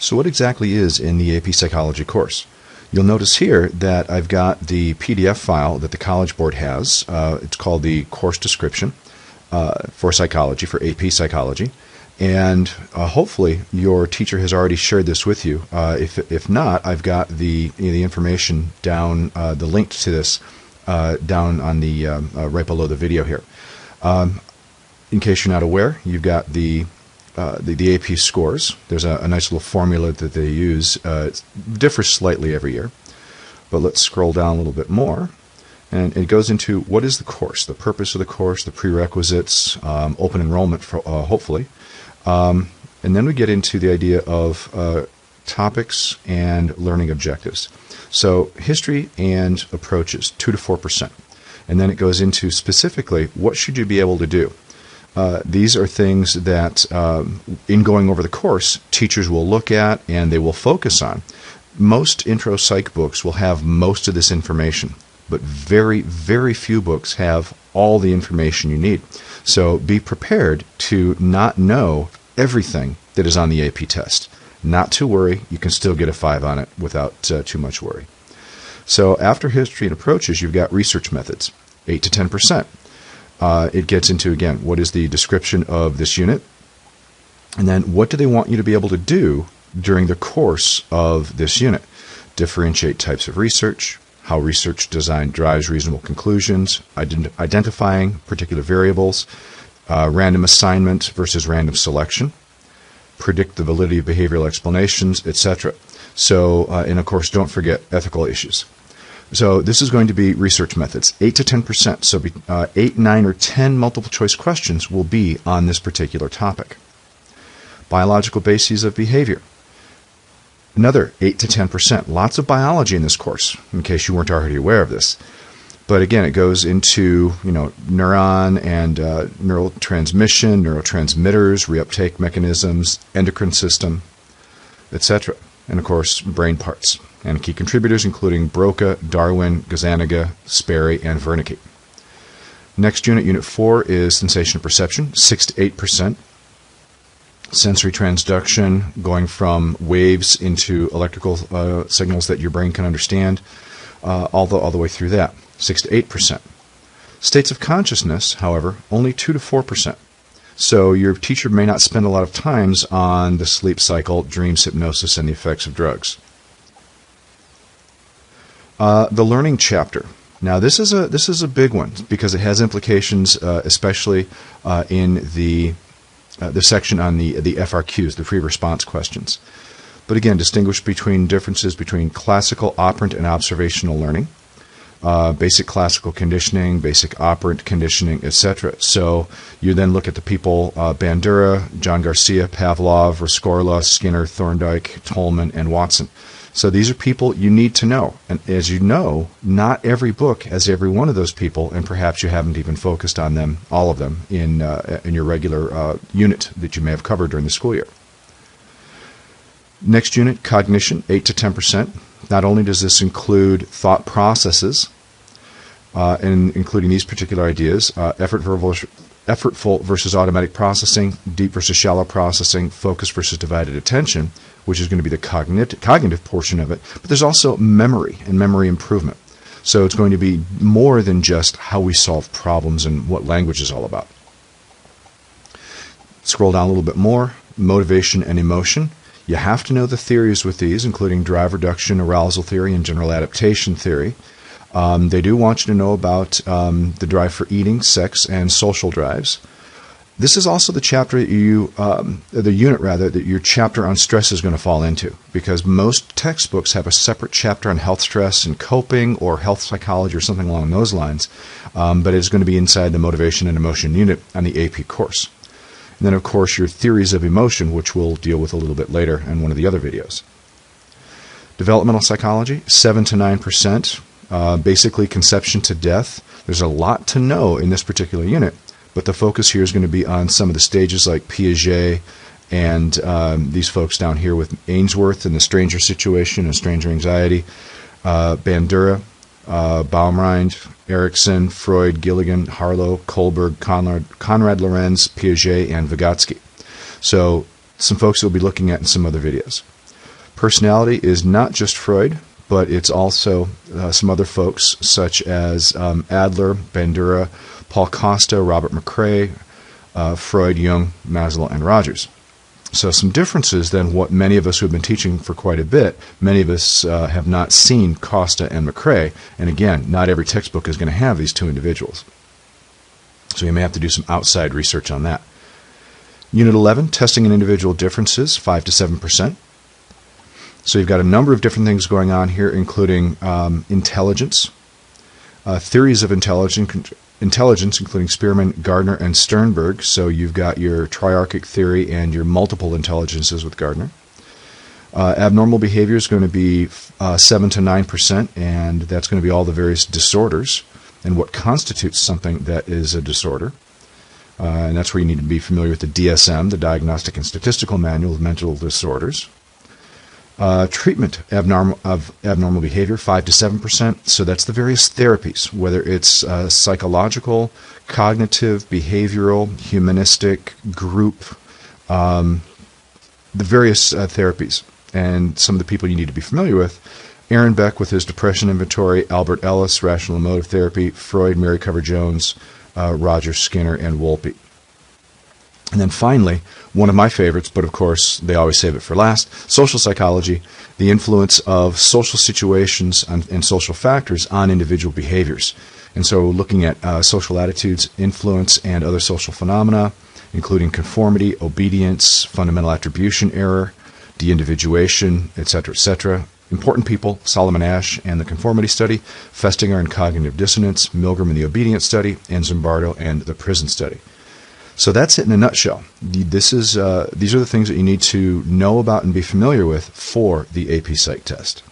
So what exactly is in the AP Psychology course? You'll notice here that I've got the PDF file that the College Board has. It's called the Course Description for Psychology, for AP Psychology. And hopefully your teacher has already shared this with you. If not, I've got the information down, the link to this down on the right below the video here. In case you're not aware, you've got the AP scores. There's a nice little formula that they use. It differs slightly every year. But let's scroll down a little bit more. And it goes into what is the course, the purpose of the course, the prerequisites, open enrollment, for, hopefully. And then we get into the idea of topics and learning objectives. So history and approaches, 2 to 4%. And then it goes into specifically what should you be able to do. These are things that, in going over the course, teachers will look at and they will focus on. Most intro psych books will have most of this information, but very, very few books have all the information you need. So be prepared to not know everything that is on the AP test. Not to worry, you can still get a 5 on it without too much worry. So after history and approaches, you've got research methods, 8 to 10%. It gets into, again, what is the description of this unit, and then what do they want you to be able to do during the course of this unit. Differentiate types of research, how research design drives reasonable conclusions, identifying particular variables, random assignment versus random selection, predict the validity of behavioral explanations, etc. So, and of course, don't forget ethical issues. So this is going to be research methods, 8 to 10%. So 8, 9, or 10 multiple choice questions will be on this particular topic. Biological bases of behavior, another 8 to 10%. Lots of biology in this course, in case you weren't already aware of this. But again, it goes into neuron and neural transmission, neurotransmitters, reuptake mechanisms, endocrine system, etc. And of course, brain parts. And key contributors including Broca, Darwin, Gazzaniga, Sperry, and Wernicke. Next unit, Unit 4, is sensation perception, 6 to 8%. Sensory transduction, going from waves into electrical signals that your brain can understand, all the way through that, 6 to 8%. States of consciousness, however, only 2 to 4%. So your teacher may not spend a lot of time on the sleep cycle, dreams, hypnosis, and the effects of drugs. The learning chapter. Now this is a big one because it has implications, especially in the section on the FRQs, the free response questions. But again, distinguish between differences between classical operant and observational learning, basic classical conditioning, basic operant conditioning, etc. So you then look at the people Bandura, John Garcia, Pavlov, Rescorla, Skinner, Thorndike, Tolman, and Watson. So these are people you need to know. And as you know, not every book has every one of those people, and perhaps you haven't even focused on them, all of them, in your regular unit that you may have covered during the school year. Next unit, cognition, 8 to 10%. Not only does this include thought processes, and including these particular ideas, effortful versus automatic processing, deep versus shallow processing, focus versus divided attention, which is going to be the cognitive portion of it, but there's also memory and memory improvement. So it's going to be more than just how we solve problems and what language is all about. Scroll down a little bit more, motivation and emotion. You have to know the theories with these, including drive reduction, arousal theory, and general adaptation theory. They do want you to know about the drive for eating, sex, and social drives. This is also the chapter that the unit that your chapter on stress is going to fall into, because most textbooks have a separate chapter on health stress and coping or health psychology or something along those lines, but it's going to be inside the motivation and emotion unit on the AP course. And then, of course, your theories of emotion, which we'll deal with a little bit later in one of the other videos. Developmental psychology, 7 to 9%, basically conception to death. There's a lot to know in this particular unit, but the focus here is going to be on some of the stages like Piaget and these folks down here with Ainsworth and the stranger situation and stranger anxiety, Bandura, Baumrind, Erickson, Freud, Gilligan, Harlow, Kohlberg, Conrad Lorenz, Piaget, and Vygotsky. So some folks we'll be looking at in some other videos. Personality is not just Freud, but it's also some other folks such as Adler, Bandura, Paul Costa, Robert McCrae, Freud, Jung, Maslow, and Rogers. So some differences than what many of us who have been teaching for quite a bit. Many of us have not seen Costa and McCrae, and again, not every textbook is going to have these two individuals. So you may have to do some outside research on that. Unit 11, testing in individual differences, 5 to 7%. So you've got a number of different things going on here, including intelligence, theories of intelligence, including Spearman, Gardner, and Sternberg. So you've got your triarchic theory and your multiple intelligences with Gardner. Abnormal behavior is going to be 7 to 9%, and that's going to be all the various disorders and what constitutes something that is a disorder. And that's where you need to be familiar with the DSM, the Diagnostic and Statistical Manual of Mental Disorders. Treatment of abnormal behavior, 5 to 7%. So that's the various therapies, whether it's psychological, cognitive, behavioral, humanistic, group, the various therapies. And some of the people you need to be familiar with: Aaron Beck with his depression inventory, Albert Ellis, rational emotive therapy, Freud, Mary Cover Jones, Roger Skinner, and Wolpe. And then finally, one of my favorites, but of course they always save it for last, social psychology, the influence of social situations and social factors on individual behaviors. And so looking at social attitudes, influence, and other social phenomena, including conformity, obedience, fundamental attribution error, de-individuation, etc., etc. Important people, Solomon Asch and the conformity study, Festinger and cognitive dissonance, Milgram and the obedience study, and Zimbardo and the prison study. So that's it in a nutshell. These are the things that you need to know about and be familiar with for the AP Psych test.